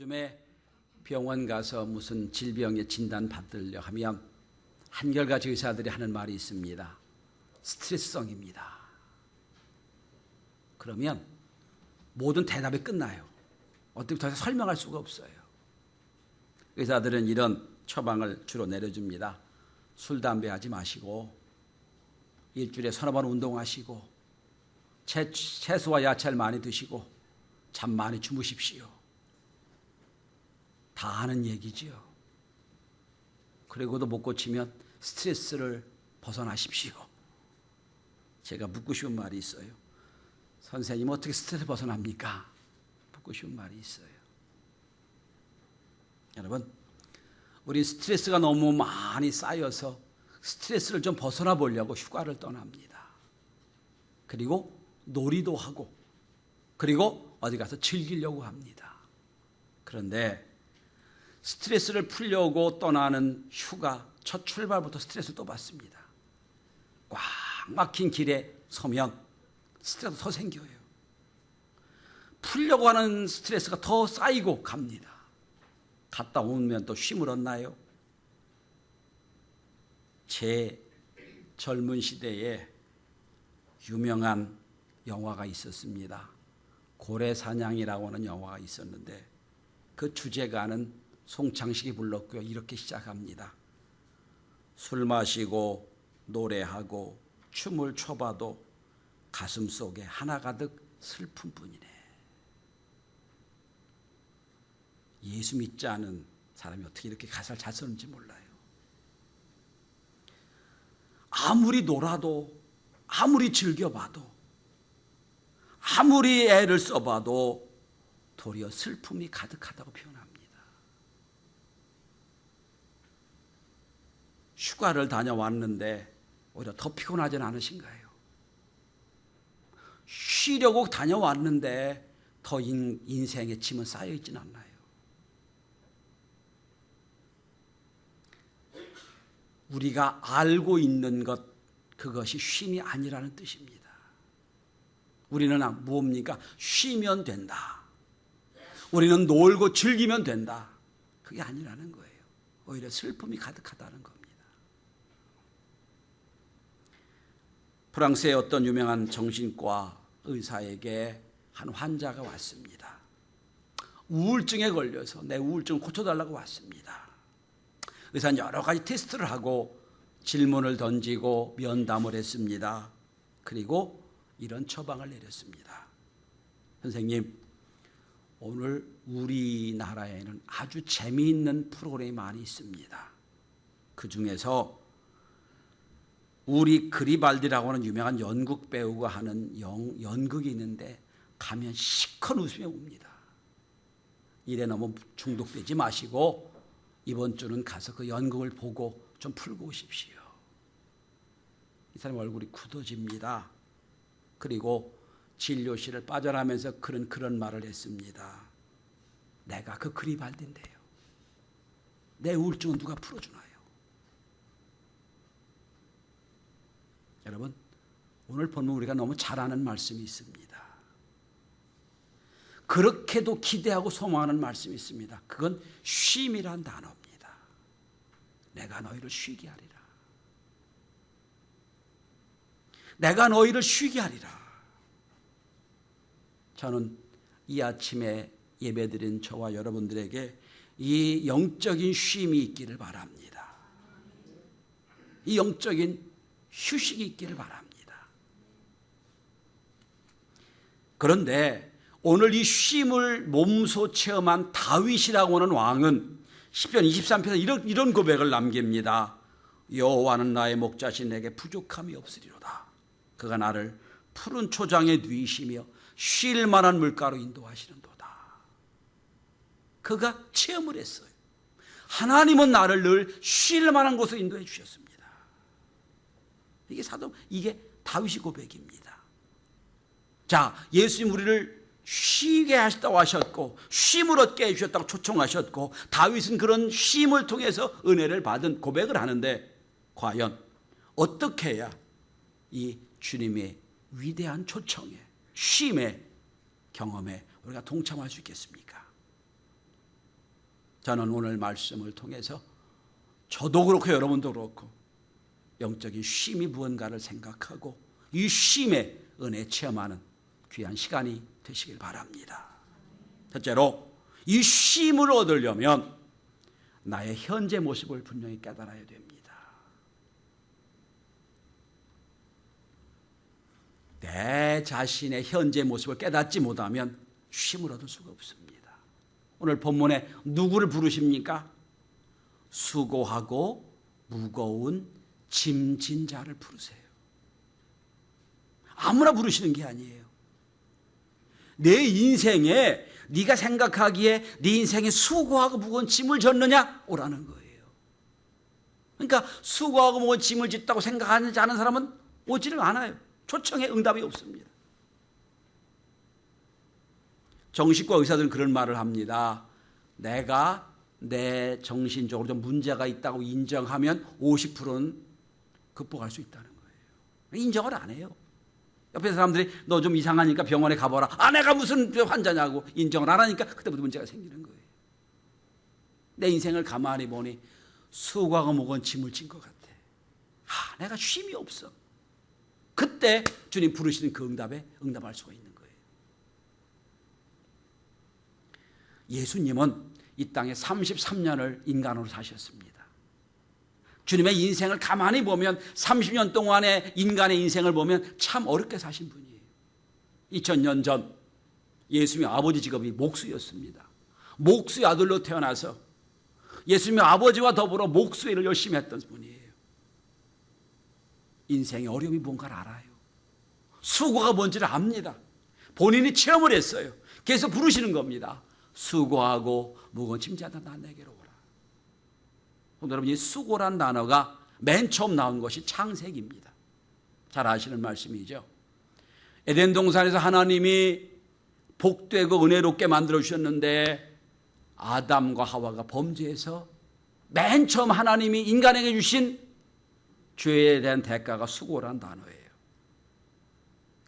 요즘에 병원 가서 무슨 질병의 진단 받으려 하면 한결같이 의사들이 하는 말이 있습니다. 스트레스성입니다. 그러면 모든 대답이 끝나요. 어떻게 더 이상 설명할 수가 없어요. 의사들은 이런 처방을 주로 내려줍니다. 술, 담배 하지 마시고 일주일에 서너 번 운동하시고 채소와 야채를 많이 드시고 잠 많이 주무십시오. 다 아는 얘기지요. 그리고도 못 고치면 스트레스를 벗어나십시오. 제가 묻고 싶은 말이 있어요. 선생님 어떻게 스트레스 벗어납니까? 묻고 싶은 말이 있어요. 여러분, 우리 스트레스가 너무 많이 쌓여서 스트레스를 좀 벗어나 보려고 휴가를 떠납니다. 그리고 놀이도 하고 그리고 어디 가서 즐기려고 합니다. 그런데 스트레스를 풀려고 떠나는 휴가 첫 출발부터 스트레스를 또 받습니다. 꽉 막힌 길에 서면 스트레스가 더 생겨요. 풀려고 하는 스트레스가 더 쌓이고 갑니다. 갔다 오면 또 쉼을 얻나요? 제 젊은 시대에 유명한 영화가 있었습니다. 고래사냥이라고 하는 영화가 있었는데 그 주제가는 송창식이 불렀고요. 이렇게 시작합니다. 술 마시고 노래하고 춤을 춰봐도 가슴 속에 하나 가득 슬픔뿐이네. 예수 믿지 않은 사람이 어떻게 이렇게 가사를 잘 썼는지 몰라요. 아무리 놀아도 아무리 즐겨봐도 아무리 애를 써봐도 도리어 슬픔이 가득하다고 표현합니다. 휴가를 다녀왔는데 오히려 더 피곤하지는 않으신가요? 쉬려고 다녀왔는데 더 인생의 짐은 쌓여있지는 않나요? 우리가 알고 있는 것, 그것이 쉼이 아니라는 뜻입니다. 우리는 뭡니까? 쉬면 된다. 우리는 놀고 즐기면 된다. 그게 아니라는 거예요. 오히려 슬픔이 가득하다는 겁니다. 프랑스의 어떤 유명한 정신과 의사에게 한 환자가 왔습니다. 우울증에 걸려서 내 우울증을 고쳐달라고 왔습니다. 의사는 여러 가지 테스트를 하고 질문을 던지고 면담을 했습니다. 그리고 이런 처방을 내렸습니다. 선생님, 오늘 우리나라에는 아주 재미있는 프로그램이 많이 있습니다. 그 중에서 우리 그리발디라고 하는 유명한 연극 배우가 하는 연극이 있는데 가면 시컷 웃으며 웁니다. 일에 너무 중독되지 마시고 이번 주는 가서 그 연극을 보고 좀 풀고 오십시오. 이 사람 얼굴이 굳어집니다. 그리고 진료실을 빠져나면서 그런 말을 했습니다. 내가 그 그리발디인데요. 내 우울증은 누가 풀어주나요? 여러분, 오늘 본문 우리가 너무 잘 아는 말씀이 있습니다. 그렇게도 기대하고 소망하는 말씀이 있습니다. 그건 쉼이란 단어입니다. 내가 너희를 쉬게 하리라. 내가 너희를 쉬게 하리라. 저는 이 아침에 예배드린 저와 여러분들에게 이 영적인 쉼이 있기를 바랍니다. 이 영적인 휴식이 있기를 바랍니다. 그런데 오늘 이 쉼을 몸소 체험한 다윗이라고 하는 왕은 시편 23편에서 이런 고백을 남깁니다. 여호와는 나의 목자신 내게 부족함이 없으리로다. 그가 나를 푸른 초장에 누이시며 쉴 만한 물가로 인도하시는도다. 그가 체험을 했어요. 하나님은 나를 늘 쉴 만한 곳으로 인도해 주셨습니다. 이게 다윗의 고백입니다. 자, 예수님 우리를 쉬게 하셨다고 하셨고 쉼을 얻게 해주셨다고 초청하셨고 다윗은 그런 쉼을 통해서 은혜를 받은 고백을 하는데 과연 어떻게 해야 이 주님의 위대한 초청에 쉼의 경험에 우리가 동참할 수 있겠습니까? 저는 오늘 말씀을 통해서 저도 그렇고 여러분도 그렇고 영적인 쉼이 무언가를 생각하고 이 쉼의 은혜 체험하는 귀한 시간이 되시길 바랍니다. 첫째로 이 쉼을 얻으려면 나의 현재 모습을 분명히 깨달아야 됩니다. 내 자신의 현재 모습을 깨닫지 못하면 쉼을 얻을 수가 없습니다. 오늘 본문에 누구를 부르십니까? 수고하고 무거운 짐진 자를 부르세요. 아무나 부르시는 게 아니에요. 내 인생에 네가 생각하기에 네 인생에 수고하고 무거운 짐을 졌느냐? 오라는 거예요. 그러니까 수고하고 무거운 짐을 짓다고 생각하지 않은 사람은 오지를 않아요. 초청에 응답이 없습니다. 정신과 의사들은 그런 말을 합니다. 내가 내 정신적으로 좀 문제가 있다고 인정하면 50%는 극복할 수 있다는 거예요. 인정을 안 해요. 옆에 사람들이 너 좀 이상하니까 병원에 가봐라. 아, 내가 무슨 환자냐고 인정을 안 하니까 그때부터 문제가 생기는 거예요. 내 인생을 가만히 보니 수고하고 무거운 짐을 진 것 같아. 아, 내가 쉼이 없어. 그때 주님 부르시는 그 응답에 응답할 수가 있는 거예요. 예수님은 이 땅에 33년을 인간으로 사셨습니다. 주님의 인생을 가만히 보면 30년 동안의 인간의 인생을 보면 참 어렵게 사신 분이에요. 2000년 전 예수님의 아버지 직업이 목수였습니다. 목수의 아들로 태어나서 예수님의 아버지와 더불어 목수일을 열심히 했던 분이에요. 인생의 어려움이 뭔가를 알아요. 수고가 뭔지를 압니다. 본인이 체험을 했어요. 그래서 부르시는 겁니다. 수고하고 무거운 짐자다 나 내게로 오라. 여러분, 이 수고란 단어가 맨 처음 나온 것이 창세기입니다. 잘 아시는 말씀이죠. 에덴 동산에서 하나님이 복되고 은혜롭게 만들어 주셨는데 아담과 하와가 범죄해서 맨 처음 하나님이 인간에게 주신 죄에 대한 대가가 수고란 단어예요.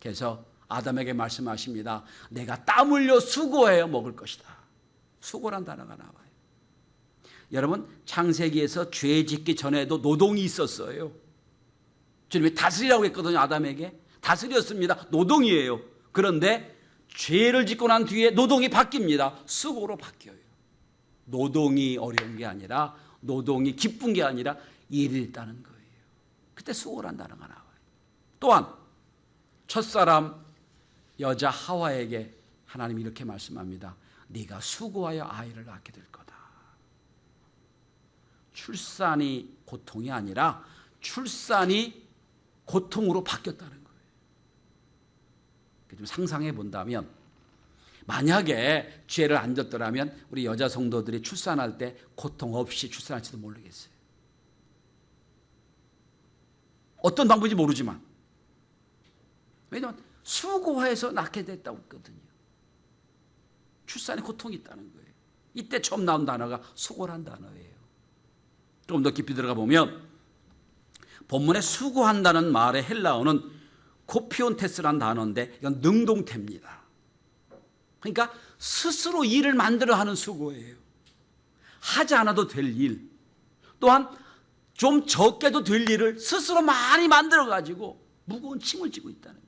그래서 아담에게 말씀하십니다. 내가 땀 흘려 수고해야 먹을 것이다. 수고란 단어가 나와요. 여러분, 창세기에서 죄 짓기 전에도 노동이 있었어요. 주님이 다스리라고 했거든요. 아담에게 다스렸습니다. 노동이에요. 그런데 죄를 짓고 난 뒤에 노동이 바뀝니다. 수고로 바뀌어요. 노동이 어려운 게 아니라, 노동이 기쁜 게 아니라 일이 있다는 거예요. 그때 수고란 단어가 나와요. 또한 첫사람 여자 하와에게 하나님이 이렇게 말씀합니다. 네가 수고하여 아이를 낳게 될 거다. 출산이 고통이 아니라 출산이 고통으로 바뀌었다는 거예요. 좀 상상해 본다면, 만약에 죄를 안 졌더라면 우리 여자 성도들이 출산할 때 고통 없이 출산할지도 모르겠어요. 어떤 방법인지 모르지만, 왜냐하면 수고해서 낳게 됐다고 했거든요. 출산에 고통이 있다는 거예요. 이때 처음 나온 단어가 수고란 단어예요. 조금 더 깊이 들어가 보면 본문에 수고한다는 말의 헬라어는 코피온테스라는 단어인데 이건 능동태입니다. 그러니까 스스로 일을 만들어 하는 수고예요. 하지 않아도 될 일, 또한 좀 적게도 될 일을 스스로 많이 만들어 가지고 무거운 짐을 지고 있다는 거예요.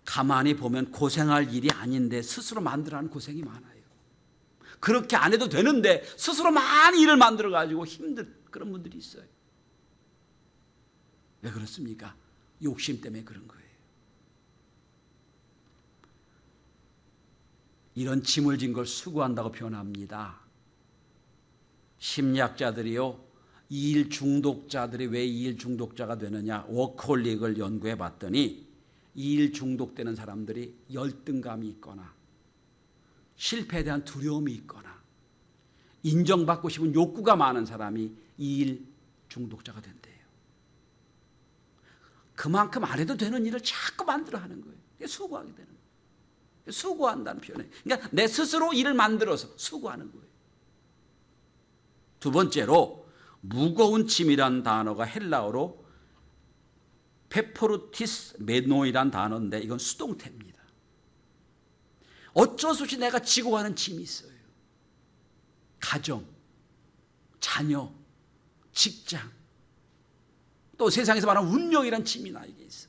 가만히 보면 고생할 일이 아닌데 스스로 만들어하는 고생이 많아요. 그렇게 안 해도 되는데 스스로 많이 일을 만들어 가지고 힘든 그런 분들이 있어요. 왜 그렇습니까? 욕심 때문에 그런 거예요. 이런 짐을 진 걸 수고한다고 표현합니다. 심리학자들이요, 이일 중독자들이 왜 이일 중독자가 되느냐, 워커홀릭을 연구해 봤더니 이일 중독되는 사람들이 열등감이 있거나 실패에 대한 두려움이 있거나 인정받고 싶은 욕구가 많은 사람이 이일 중독자가 된대요. 그만큼 안 해도 되는 일을 자꾸 만들어 하는 거예요. 수고하게 되는 거예요. 수고한다는 표현이에요. 그러니까 내 스스로 일을 만들어서 수고하는 거예요. 두 번째로 무거운 짐이란 단어가 헬라어로 페포르티스 메노이란 단어인데 이건 수동태입니다. 어쩔 수 없이 내가 지고 가는 짐이 있어요. 가정, 자녀, 직장, 또 세상에서 말하는 운명이란 짐이 나에게 있어.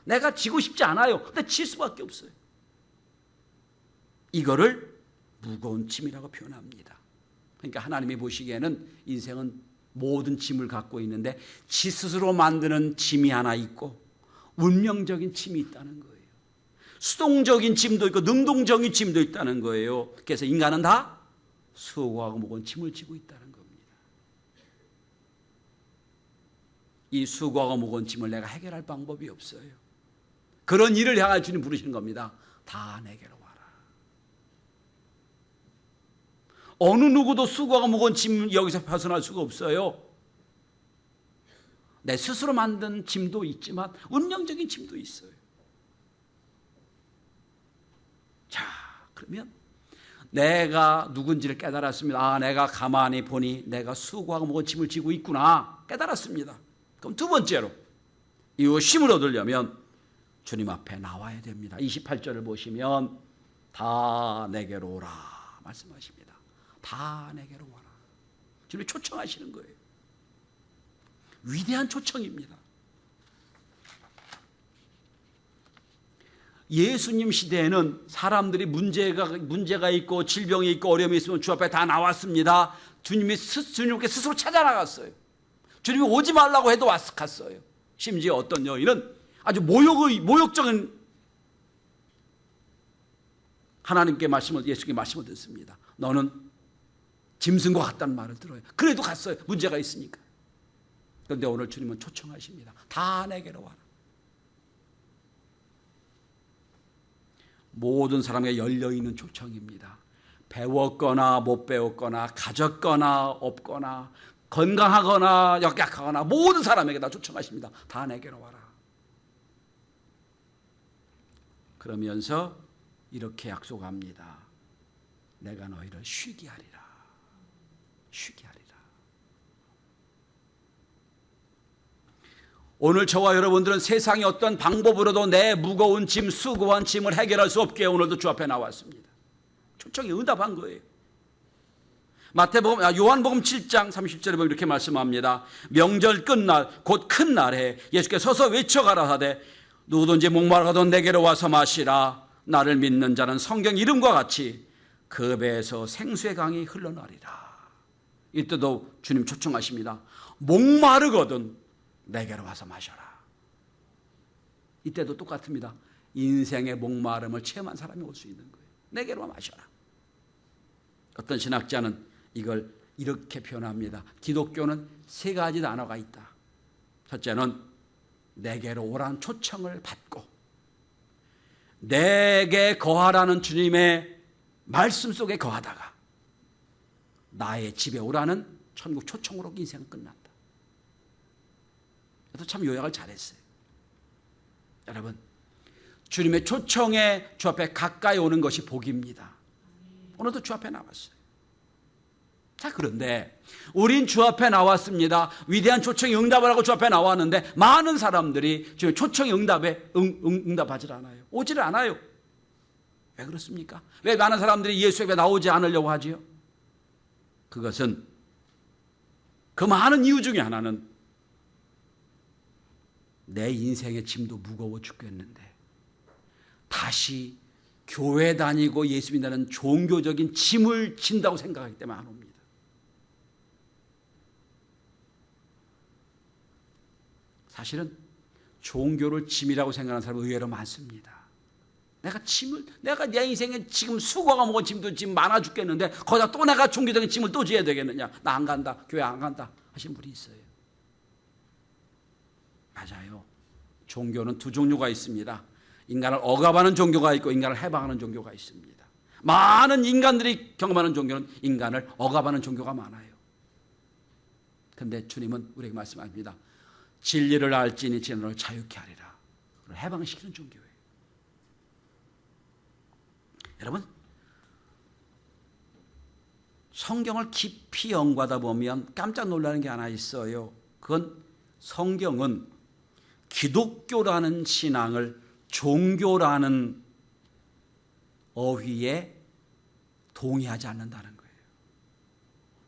내가 지고 싶지 않아요. 근데 질 수밖에 없어요. 이거를 무거운 짐이라고 표현합니다. 그러니까 하나님이 보시기에는 인생은 모든 짐을 갖고 있는데 지 스스로 만드는 짐이 하나 있고 운명적인 짐이 있다는 거예요. 수동적인 짐도 있고 능동적인 짐도 있다는 거예요. 그래서 인간은 다 수고하고 무거운 짐을 지고 있다는 겁니다. 이 수고하고 무거운 짐을 내가 해결할 방법이 없어요. 그런 일을 향할 주님 부르시는 겁니다. 다 내게로 와라. 어느 누구도 수고하고 무거운 짐 여기서 벗어날 수가 없어요. 내 스스로 만든 짐도 있지만 운명적인 짐도 있어요. 자, 그러면 내가 누군지를 깨달았습니다. 아, 내가 가만히 보니 내가 수고하고 무거운 짐을 지고 있구나 깨달았습니다. 그럼 두 번째로 이 쉼을 얻으려면 주님 앞에 나와야 됩니다. 28절을 보시면 다 내게로 오라 말씀하십니다. 다 내게로 와라. 주님이 초청하시는 거예요. 위대한 초청입니다. 예수님 시대에는 사람들이 문제가 있고 질병이 있고 어려움이 있으면 주 앞에 다 나왔습니다. 주님께 스스로 찾아나갔어요. 주님이 오지 말라고 해도 갔어요. 심지어 어떤 여인은 아주 모욕적인 예수께 말씀을 듣습니다. 너는 짐승과 같다는 말을 들어요. 그래도 갔어요. 문제가 있으니까. 그런데 오늘 주님은 초청하십니다. 다 내게로 와라. 모든 사람에게 열려있는 초청입니다. 배웠거나 못 배웠거나 가졌거나 없거나 건강하거나 역약하거나 모든 사람에게 다 초청하십니다. 다 내게로 와라. 그러면서 이렇게 약속합니다. 내가 너희를 쉬게 하리라. 쉬게 하리라. 오늘 저와 여러분들은 세상의 어떤 방법으로도 내 무거운 짐, 수고한 짐을 해결할 수 없게 오늘도 주 앞에 나왔습니다. 초청에 응답한 거예요. 요한복음 7장 30절에 보면 이렇게 말씀합니다. 명절 끝날 곧 큰 날에 예수께서 서서 외쳐가라 하되 누구든지 목마르거든 내게로 와서 마시라. 나를 믿는 자는 성경 이름과 같이 그 배에서 생수의 강이 흘러나리라. 이때도 주님 초청하십니다. 목마르거든 내게로 와서 마셔라. 이때도 똑같습니다. 인생의 목마름을 체험한 사람이 올 수 있는 거예요. 내게로 마셔라. 어떤 신학자는 이걸 이렇게 표현합니다. 기독교는 세 가지 단어가 있다. 첫째는 내게로 오라는 초청을 받고 내게 거하라는 주님의 말씀 속에 거하다가 나의 집에 오라는 천국 초청으로 인생은 끝난다. 그래서 참 요약을 잘했어요. 여러분, 주님의 초청에 주 앞에 가까이 오는 것이 복입니다. 오늘도 주 앞에 나왔어요. 자, 그런데 우린 주 앞에 나왔습니다. 위대한 초청에 응답을 하고 주 앞에 나왔는데 많은 사람들이 지금 초청의 응답에 응답하지 않아요. 오지를 않아요. 왜 그렇습니까? 왜 많은 사람들이 예수에게 나오지 않으려고 하지요? 그것은 그 많은 이유 중에 하나는 내 인생의 짐도 무거워 죽겠는데 다시 교회 다니고 예수 믿는 종교적인 짐을 진다고 생각하기 때문에 안 옵니다. 사실은 종교를 짐이라고 생각하는 사람은 의외로 많습니다. 내가 내 인생에 지금 수고가 먹은 짐도 지금 많아 죽겠는데 거기다 또 내가 종교적인 짐을 또 져야 되겠느냐. 나 안 간다. 교회 안 간다. 하신 분이 있어요. 맞아요. 종교는 두 종류가 있습니다. 인간을 억압하는 종교가 있고 인간을 해방하는 종교가 있습니다. 많은 인간들이 경험하는 종교는 인간을 억압하는 종교가 많아요. 그런데 주님은 우리에게 말씀합니다. 진리를 알지니 진리를 자유케 하리라. 해방시키는 종교예요. 여러분, 성경을 깊이 연구하다 보면 깜짝 놀라는 게 하나 있어요. 그건 성경은 기독교라는 신앙을 종교라는 어휘에 동의하지 않는다는 거예요.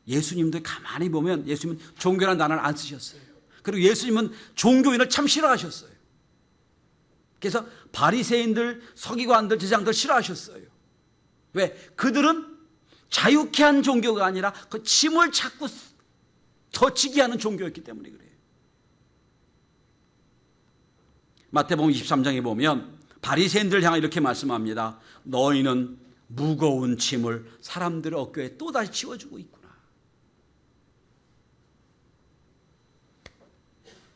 예수님도 가만히 보면 예수님은 종교라는 단어를 안 쓰셨어요. 그리고 예수님은 종교인을 참 싫어하셨어요. 그래서 바리새인들, 서기관들, 제사장들 싫어하셨어요. 왜? 그들은 자유케 한 종교가 아니라 그 짐을 자꾸 더 지게 하는 종교였기 때문에 그래요. 마태복음 23장에 보면 바리새인들을 향해 이렇게 말씀합니다. 너희는 무거운 짐을 사람들의 어깨에 또다시 지워주고 있구나.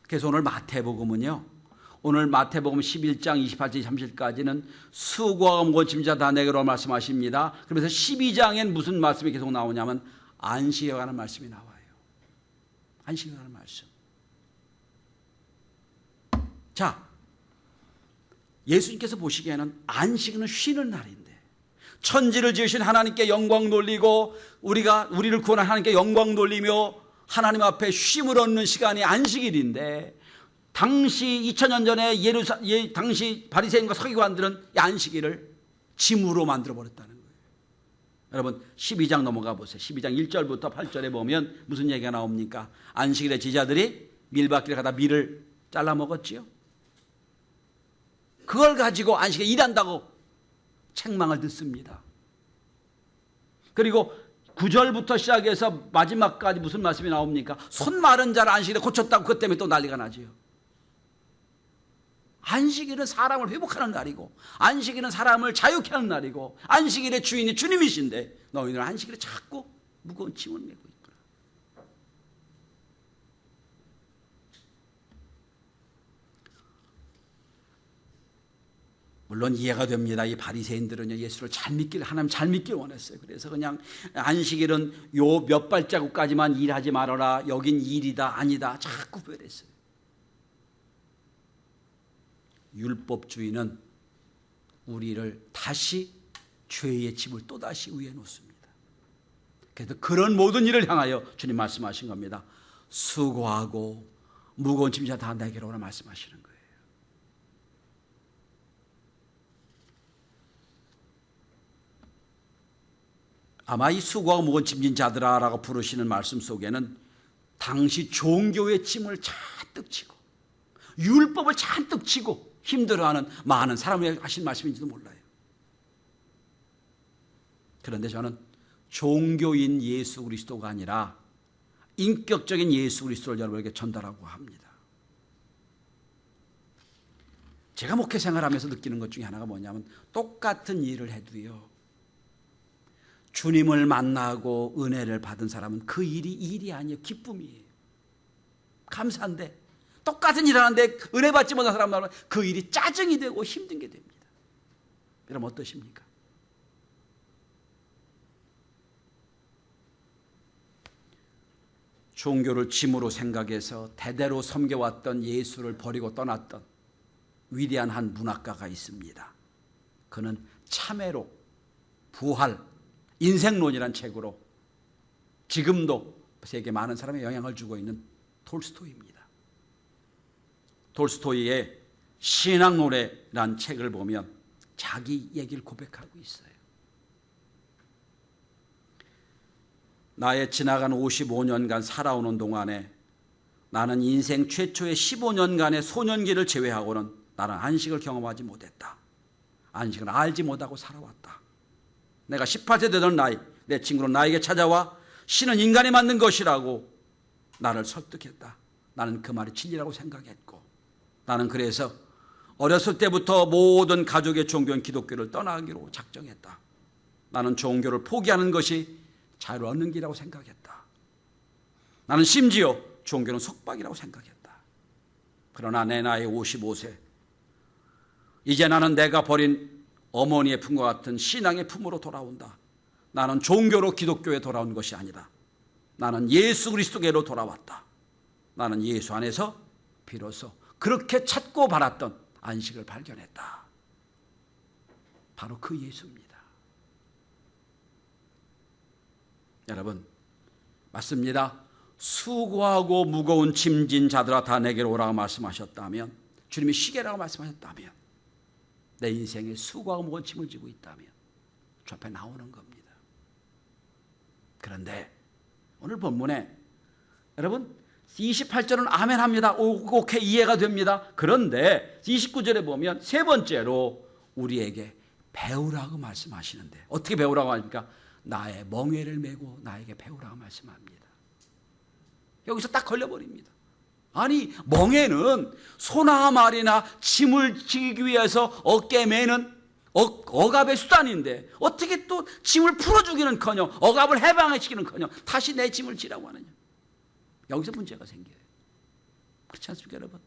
그래서 오늘 마태복음은요, 오늘 마태복음 11장 28절 30절까지는 수고하고 무거운 짐자 다 내게로 말씀하십니다. 그러면서 12장엔 무슨 말씀이 계속 나오냐면 안식에 관한 말씀이 나와요. 안식에 관한 말씀. 자, 예수님께서 보시기에는 안식은 쉬는 날인데 천지를 지으신 하나님께 영광 돌리고 우리를 구원한 하나님께 영광 돌리며 하나님 앞에 쉼을 얻는 시간이 안식일인데 당시 2000년 전에 당시 바리새인과 서기관들은 이 안식일을 짐으로 만들어 버렸다는 거예요. 여러분 12장 넘어가 보세요. 12장 1절부터 8절에 보면 무슨 얘기가 나옵니까? 안식일에 제자들이 밀밭길에 가다 밀을 잘라 먹었지요. 그걸 가지고 안식일에 일한다고 책망을 듣습니다. 그리고 9절부터 시작해서 마지막까지 무슨 말씀이 나옵니까? 손 마른 자를 안식일에 고쳤다고 그것 때문에 또 난리가 나지요. 안식일은 사람을 회복하는 날이고 안식일은 사람을 자유케 하는 날이고 안식일의 주인이 주님이신데 너희들은 안식일에 자꾸 무거운 짐을 메고 있구나. 물론 이해가 됩니다. 이 바리새인들은요 예수를 잘 믿길 하나님 잘 믿길 원했어요. 그래서 그냥 안식일은 요 몇 발자국까지만 일하지 말아라. 여긴 일이다 아니다 자꾸 구별했어요. 율법주의는 우리를 다시 죄의 짐을 또다시 위에 놓습니다. 그래서 그런 모든 일을 향하여 주님 말씀하신 겁니다. 수고하고 무거운 짐자 다 내게로 오라 말씀하시는 거예요. 아마 이 수고하고 무거운 짐진 자들아라고 부르시는 말씀 속에는 당시 종교의 짐을 잔뜩 지고 율법을 잔뜩 지고 힘들어하는 많은 사람에게 하신 말씀인지도 몰라요. 그런데 저는 종교인 예수 그리스도가 아니라 인격적인 예수 그리스도를 여러분에게 전달하고 합니다. 제가 목회 생활하면서 느끼는 것 중에 하나가 뭐냐면 똑같은 일을 해도요 주님을 만나고 은혜를 받은 사람은 그 일이 아니에요. 기쁨이에요. 감사한데 똑같은 일 하는데 은혜 받지 못한 사람은 그 일이 짜증이 되고 힘든 게 됩니다. 여러분 어떠십니까? 종교를 짐으로 생각해서 대대로 섬겨왔던 예수를 버리고 떠났던 위대한 한 문학가가 있습니다. 그는 참회로 부활, 인생론이란 책으로 지금도 세계 많은 사람에 영향을 주고 있는 톨스토이입니다. 톨스토이의 신앙노래란 책을 보면 자기 얘기를 고백하고 있어요. 나의 지나간 55년간 살아오는 동안에 나는 인생 최초의 15년간의 소년기를 제외하고는 나는 안식을 경험하지 못했다. 안식을 알지 못하고 살아왔다. 내가 18세 되던 나이, 내 친구는 나에게 찾아와 신은 인간에 맞는 것이라고 나를 설득했다. 나는 그 말이 진리라고 생각했고 나는 그래서 어렸을 때부터 모든 가족의 종교인 기독교를 떠나기로 작정했다. 나는 종교를 포기하는 것이 자유를 얻는 길이라고 생각했다. 나는 심지어 종교는 속박이라고 생각했다. 그러나 내 나이 55세 이제 나는 내가 버린 어머니의 품과 같은 신앙의 품으로 돌아온다. 나는 종교로 기독교에 돌아온 것이 아니다. 나는 예수 그리스도께로 돌아왔다. 나는 예수 안에서 비로소 그렇게 찾고 바랐던 안식을 발견했다. 바로 그 예수입니다. 여러분 맞습니다. 수고하고 무거운 짐진 자들아 다 내게로 오라고 말씀하셨다면 주님이 쉬게라고 말씀하셨다면 내 인생에 수고하고 무거운 짐을 지고 있다면 주 앞에 나오는 겁니다. 그런데 오늘 본문에 여러분 28절은 아멘 합니다. 오케이, 이해가 됩니다. 그런데 29절에 보면 세 번째로 우리에게 배우라고 말씀하시는데 어떻게 배우라고 합니까? 나의 멍에를 메고 나에게 배우라고 말씀합니다. 여기서 딱 걸려버립니다. 아니, 멍에는 소나 말이나 짐을 지기 위해서 어깨에 매는 억압의 수단인데 어떻게 또 짐을 풀어주기는커녕 억압을 해방시키는커녕 다시 내 짐을 지라고 하느냐. 여기서 문제가 생겨요. 그렇지 않습니까, 여러분?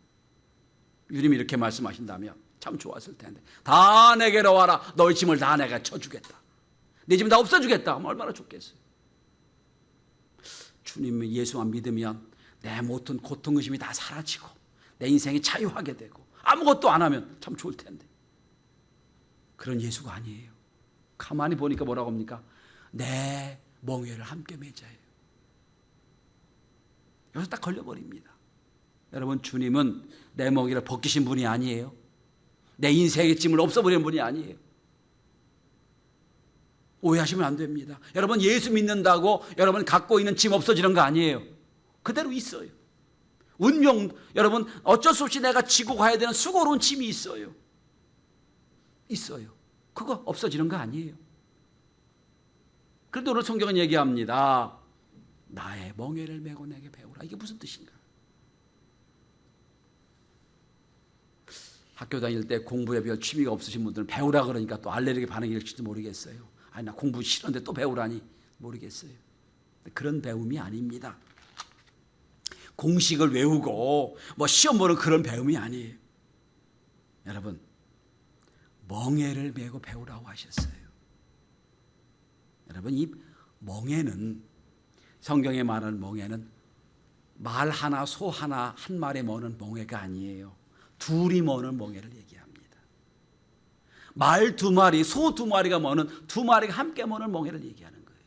주님이 이렇게 말씀하신다면 참 좋았을 텐데, 다 내게로 와라. 너의 짐을 다 내가 쳐주겠다. 내 짐을 다 없애주겠다 하면 얼마나 좋겠어요. 주님 예수만 믿으면 내 모든 고통 의심이 다 사라지고 내 인생이 자유하게 되고 아무것도 안 하면 참 좋을 텐데, 그런 예수가 아니에요. 가만히 보니까 뭐라고 합니까? 내 멍에를 함께 매자예요. 여기서 딱 걸려버립니다. 여러분, 주님은 내 멍에를 벗기신 분이 아니에요. 내 인생의 짐을 없애버리는 분이 아니에요. 오해하시면 안 됩니다. 여러분, 예수 믿는다고 여러분 갖고 있는 짐 없어지는 거 아니에요. 그대로 있어요. 운명, 여러분 어쩔 수 없이 내가 지고 가야 되는 수고로운 짐이 있어요. 그거 없어지는 거 아니에요. 그런데 오늘 성경은 얘기합니다. 나의 멍에를 메고 내게 배우라. 이게 무슨 뜻인가? 학교 다닐 때 공부에 별 취미가 없으신 분들은 배우라 그러니까 또 알레르기 반응일지도 모르겠어요. 아니, 나 공부 싫은데 또 배우라니 모르겠어요. 그런 배움이 아닙니다. 공식을 외우고 뭐 시험 보는 그런 배움이 아니에요. 여러분, 멍에를 메고 배우라고 하셨어요. 여러분, 이 멍에는, 성경에 말하는 멍에는 말 하나 소 하나 한 마리 머는 멍에가 아니에요. 둘이 머는 멍에를 얘기합니다. 말 두 마리, 소 두 마리가 머는, 두 마리가 함께 머는 멍에를 얘기하는 거예요.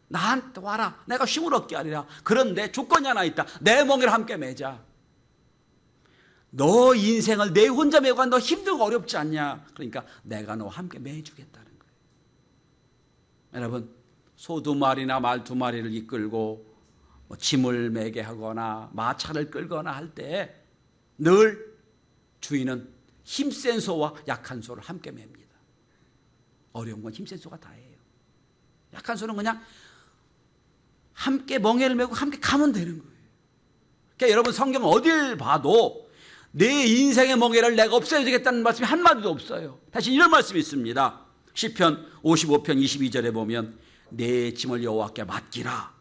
나한테 와라. 내가 힘을 얻게 하리라. 그런데 조건이 하나 있다. 내 멍에를 함께 매자. 너 인생을 내 혼자 메고 간 너 힘들고 어렵지 않냐? 그러니까 내가 너와 함께 매주겠다는 거예요. 여러분, 소 두 마리나 말 두 마리를 이끌고 뭐 짐을 매게 하거나 마차를 끌거나 할 때 늘 주인은 힘센 소와 약한 소를 함께 맵니다. 어려운 건 힘센 소가 다예요. 약한 소는 그냥 함께 멍에를 메고 함께 가면 되는 거예요. 그러니까 여러분, 성경 어딜 봐도 내 인생의 멍에를 내가 없애야 되겠다는 말씀이 한마디도 없어요. 다시 이런 말씀이 있습니다. 시편 55편 22절에 보면 내 짐을 여호와께 맡기라.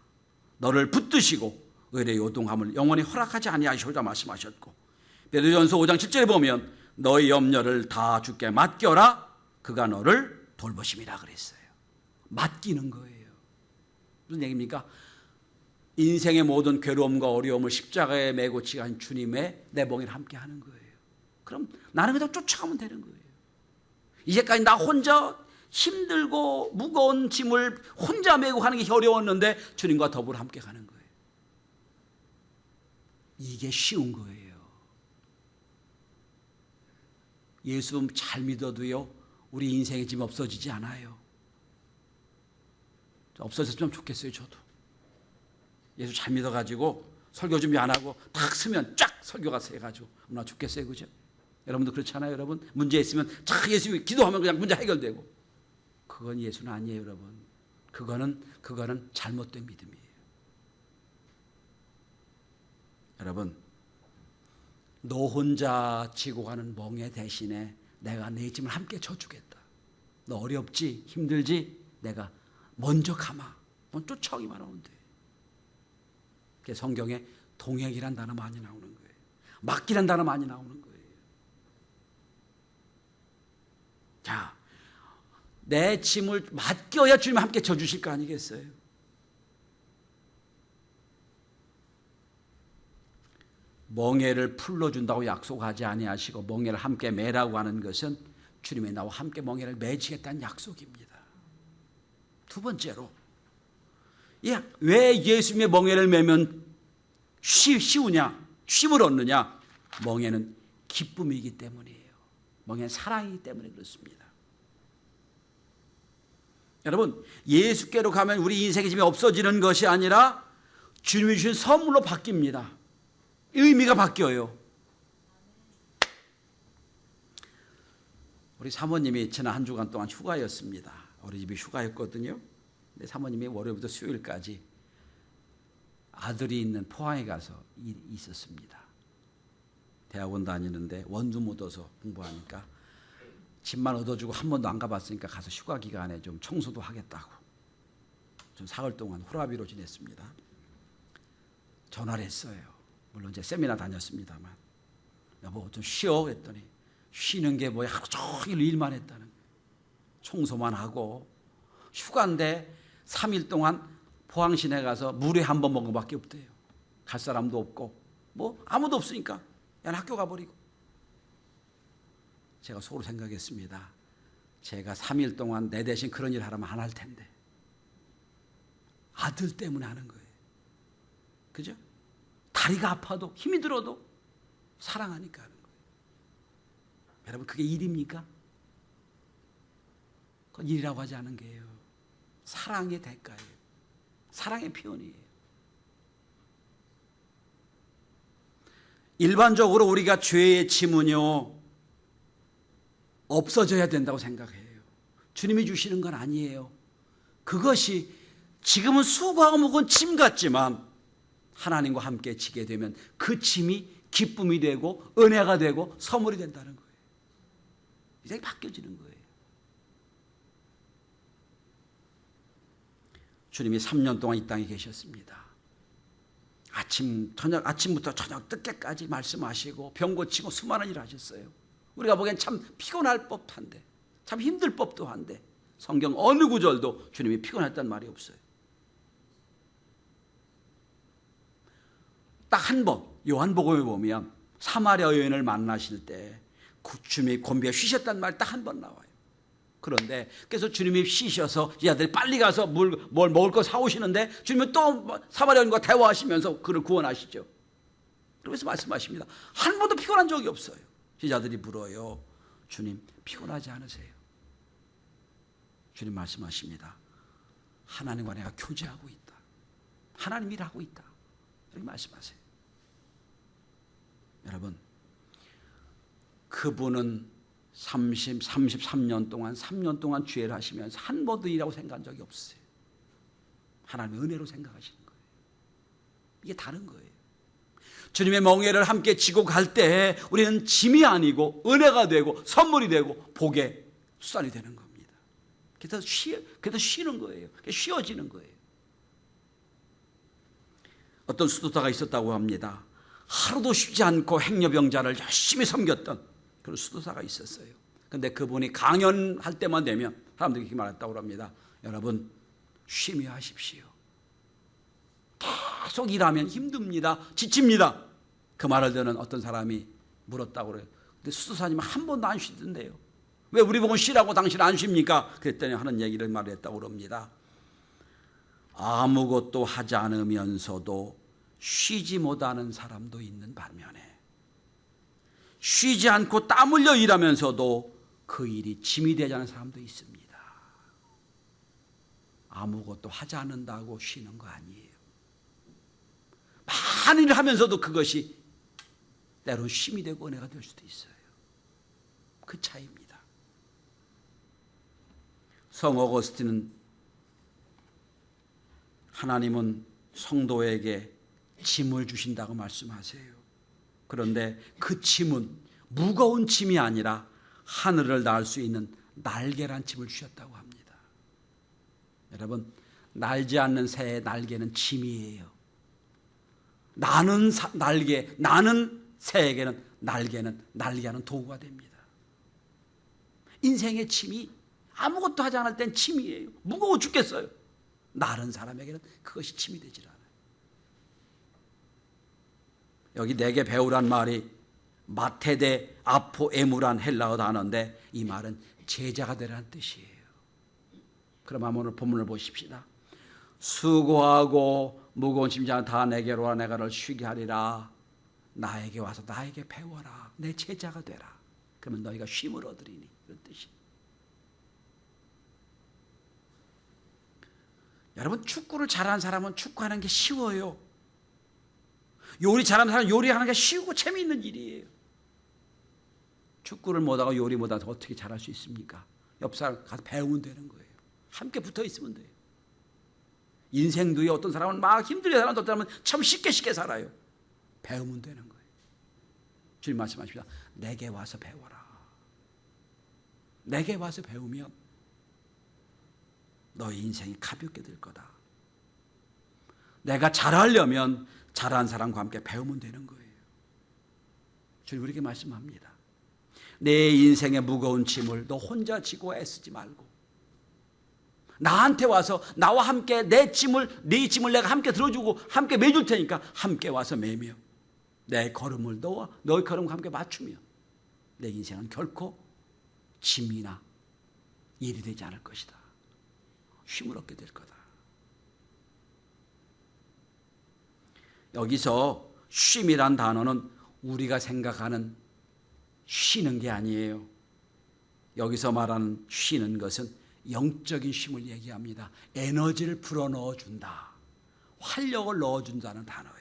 너를 붙드시고 의뢰 요동함을 영원히 허락하지 아니하시오자 말씀하셨고, 베드로전서 5장 7절에 보면 너의 염려를 다 주께 맡겨라. 그가 너를 돌보심이라 그랬어요. 맡기는 거예요. 무슨 얘기입니까? 인생의 모든 괴로움과 어려움을 십자가에 메고 지간 주님의 내 멍에를 함께 하는 거예요. 그럼 나는 그냥 쫓아가면 되는 거예요. 이제까지 나 혼자 힘들고 무거운 짐을 혼자 메고 가는 게 어려웠는데 주님과 더불어 함께 가는 거예요. 이게 쉬운 거예요. 예수 잘 믿어도요, 우리 인생의 짐 없어지지 않아요. 없어졌으면 좋겠어요. 저도 예수 잘 믿어가지고 설교 준비 안 하고 탁 쓰면 쫙 설교가 세가지고 얼마나 좋겠어요. 그죠? 여러분도 그렇잖아요. 여러분, 문제 있으면 쫙 예수 기도하면 그냥 문제 해결되고. 그건 예수는 아니에요. 여러분, 그거는 잘못된 믿음이에요. 여러분, 너 혼자 지고 가는 멍에 대신에 내가 내 짐을 함께 져주겠다. 너 어렵지? 힘들지? 내가 먼저 가마. 넌 쫓아오기만 하면 돼. 그게 성경에 동행이란 단어 많이 나오는 거예요. 맡기란 단어 많이 나오는 거예요. 자, 내 짐을 맡겨야 주님 함께 져주실 거 아니겠어요? 멍에를 풀러준다고 약속하지 아니하시고 멍에를 함께 매라고 하는 것은 주님의 나와 함께 멍에를 매지겠다는 약속입니다. 두 번째로, 왜 예수님의 멍에를 매면 쉬우냐, 쉼을 얻느냐? 멍에는 기쁨이기 때문이에요. 멍에는 사랑이기 때문에 그렇습니다. 여러분, 예수께로 가면 우리 인생의 짐이 없어지는 것이 아니라 주님이 주신 선물로 바뀝니다. 의미가 바뀌어요. 우리 사모님이 지난 한 주간 동안 휴가였습니다. 우리 집이 휴가였거든요. 근데 사모님이 월요일부터 수요일까지 아들이 있는 포항에 가서 있었습니다. 대학원 다니는데 원두 묻어서 공부하니까 집만 얻어주고 한 번도 안 가봤으니까 가서 휴가 기간에 좀 청소도 하겠다고 좀 사흘 동안 호라비로 지냈습니다. 전화를 했어요. 물론 이제 세미나 다녔습니다만, 여보 좀 쉬어 했더니 쉬는 게 뭐야, 하루 종일 일만 했다는 거예요. 청소만 하고. 휴가인데 3일 동안 포항 시내 가서 물회 한 번 먹은 것밖에 없대요. 갈 사람도 없고 뭐 아무도 없으니까 그냥 학교 가버리고. 제가 속으로 생각했습니다. 제가 3일 동안 내 대신 그런 일 하라면 안 할 텐데 아들 때문에 하는 거예요. 그죠? 다리가 아파도 힘이 들어도 사랑하니까 하는 거예요. 여러분, 그게 일입니까? 그건 일이라고 하지 않은 게요. 사랑의 대가예요. 사랑의 표현이에요. 일반적으로 우리가 죄의 짐은요, 없어져야 된다고 생각해요. 주님이 주시는 건 아니에요. 그것이 지금은 수고하고 무거운 짐 같지만 하나님과 함께 지게 되면 그 짐이 기쁨이 되고 은혜가 되고 선물이 된다는 거예요. 이제 바뀌어지는 거예요. 주님이 3년 동안 이 땅에 계셨습니다. 아침부터 저녁 늦게까지 말씀하시고 병 고치고 수많은 일을 하셨어요. 우리가 보기엔 참 피곤할 법한데, 참 힘들 법도 한데 성경 어느 구절도 주님이 피곤했단 말이 없어요. 딱 한 번 요한복음에 보면 사마리아 여인을 만나실 때 주님이 곤비에 쉬셨단 말이 딱 한 번 나와요. 그런데 그래서 주님이 쉬셔서 이 아들이 빨리 가서 뭘 먹을 거 사오시는데 주님은 또 사마리아 여인과 대화하시면서 그를 구원하시죠. 그러면서 말씀하십니다. 한 번도 피곤한 적이 없어요. 제자들이 물어요. 주님 피곤하지 않으세요? 주님 말씀하십니다. 하나님과 내가 교제하고 있다. 하나님 일하고 있다. 이렇게 말씀하세요. 여러분, 그분은 33년 동안 3년 동안 죄를 하시면서 한 번도 일하고 생각한 적이 없어요. 하나님의 은혜로 생각하시는 거예요. 이게 다른 거예요. 주님의 멍에를 함께 지고 갈 때 우리는 짐이 아니고 은혜가 되고 선물이 되고 복의 수단이 되는 겁니다. 그래서 쉬는 거예요. 쉬어지는 거예요. 어떤 수도사가 있었다고 합니다. 하루도 쉬지 않고 행여병자를 열심히 섬겼던 그런 수도사가 있었어요. 그런데 그분이 강연할 때만 되면 사람들이 이렇게 말했다고 합니다. 여러분, 쉬며 하십시오. 계속 일하면 힘듭니다. 지칩니다. 그 말을 듣는 어떤 사람이 물었다고 그래요. 근데 수도사님은 한 번도 안 쉬던데요. 왜 우리 보고 쉬라고 당신 안 쉽니까? 그랬더니 하는 얘기를 말했다고 합니다. 아무것도 하지 않으면서도 쉬지 못하는 사람도 있는 반면에 쉬지 않고 땀 흘려 일하면서도 그 일이 짐이 되지 않은 사람도 있습니다. 아무것도 하지 않는다고 쉬는 거 아니에요. 많은 일을 하면서도 그것이 때로는 쉼이 되고 은혜가 될 수도 있어요. 그 차이입니다. 성 어거스틴은 하나님은 성도에게 짐을 주신다고 말씀하세요. 그런데 그 짐은 무거운 짐이 아니라 하늘을 날 수 있는 날개란 짐을 주셨다고 합니다. 여러분, 날지 않는 새의 날개는 짐이에요. 나는 새에게는 날개는 날개하는 도구가 됩니다. 인생의 짐이 아무것도 하지 않을 땐 짐이에요. 무거워 죽겠어요. 나른 사람에게는 그것이 짐이 되질 않아요. 여기 내게 배우란 말이 마테데 아포에무란 헬라어 단어인데 이 말은 제자가 되라는 뜻이에요. 그럼 오늘 본문을 보십시다. 수고하고 무거운 짐자는 다 내게로 와 내가 너를 쉬게 하리라. 나에게 와서 나에게 배워라. 내 제자가 되라. 그러면 너희가 쉼을 얻으리니. 이런 뜻이에요. 여러분, 축구를 잘하는 사람은 축구하는 게 쉬워요. 요리 잘하는 사람은 요리하는 게 쉬우고 재미있는 일이에요. 축구를 못하고 요리 못하고 어떻게 잘할 수 있습니까? 옆 사람 가서 배우면 되는 거예요. 함께 붙어 있으면 돼요. 인생도요, 어떤 사람은 막 힘들게 사는 어떤 사람은 참 쉽게 살아요. 배우면 되는 거예요. 주님 말씀하십니다. 내게 와서 배워라. 내게 와서 배우면 너의 인생이 가볍게 될 거다. 내가 잘하려면 잘한 사람과 함께 배우면 되는 거예요. 주님 우리에게 말씀합니다. 내 인생의 무거운 짐을 너 혼자 지고 애쓰지 말고 나한테 와서 나와 함께 네 짐을 내가 함께 들어주고 함께 매줄 테니까 함께 와서 매며 내 걸음을 너의 걸음과 함께 맞추며 내 인생은 결코 짐이나 일이 되지 않을 것이다. 쉼을 얻게 될 거다. 여기서 쉼이란 단어는 우리가 생각하는 쉬는 게 아니에요. 여기서 말하는 쉬는 것은 영적인 쉼을 얘기합니다. 에너지를 불어넣어 준다. 활력을 넣어준다는 단어예요.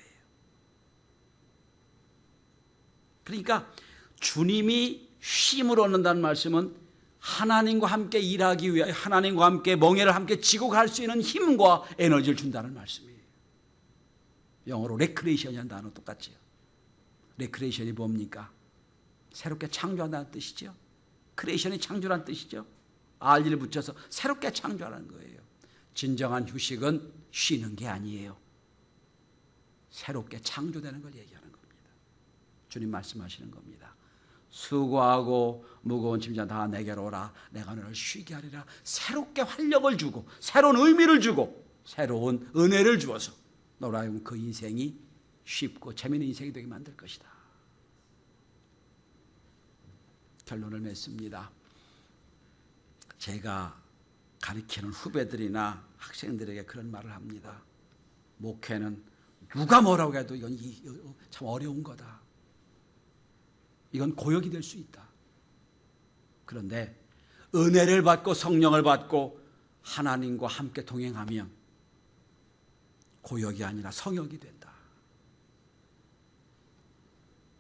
그러니까 주님이 쉼을 얻는다는 말씀은 하나님과 함께 일하기 위하여 하나님과 함께 멍에를 함께 지고 갈 수 있는 힘과 에너지를 준다는 말씀이에요. 영어로 레크레이션이라는 단어 똑같지요. 레크레이션이 뭡니까? 새롭게 창조한다는 뜻이죠. 크리에이션이 창조라는 뜻이죠. RE를 붙여서 새롭게 창조하는 거예요. 진정한 휴식은 쉬는 게 아니에요. 새롭게 창조되는 걸 얘기하는 겁니다. 주님 말씀하시는 겁니다. 수고하고 무거운 짐자 다 내게로 오라. 내가 너를 쉬게 하리라. 새롭게 활력을 주고 새로운 의미를 주고 새로운 은혜를 주어서 너로 하여금 그 인생이 쉽고 재미있는 인생이 되게 만들 것이다. 결론을 맺습니다. 제가 가르치는 후배들이나 학생들에게 그런 말을 합니다. 목회는 누가 뭐라고 해도 이건 참 어려운 거다. 이건 고역이 될 수 있다. 그런데 은혜를 받고 성령을 받고 하나님과 함께 동행하면 고역이 아니라 성역이 된다.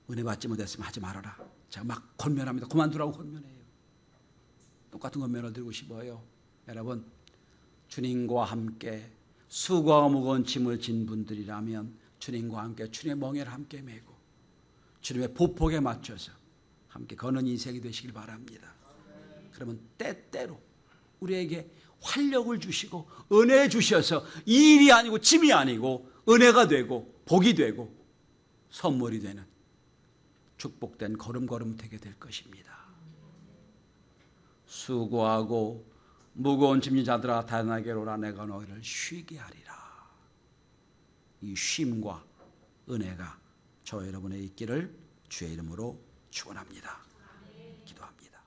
은혜 받지 못했으면 하지 말아라. 제가 막 권면합니다. 그만두라고 권면해요. 똑같은 권면을 드리고 싶어요. 여러분, 주님과 함께 수고와 무거운 짐을 진 분들이라면 주님과 함께 주님의 멍에를 함께 메고 주님의 보폭에 맞춰서 함께 거는 인생이 되시길 바랍니다. 그러면 때때로 우리에게 활력을 주시고 은혜 주셔서 일이 아니고 짐이 아니고 은혜가 되고 복이 되고 선물이 되는 축복된 걸음걸음 되게 될 것입니다. 수고하고 무거운 짐진 자들아 다 내게로 오라. 내가 너희를 쉬게 하리라. 이 쉼과 은혜가 저 여러분의 있기를 주의 이름으로 축원합니다. 기도합니다.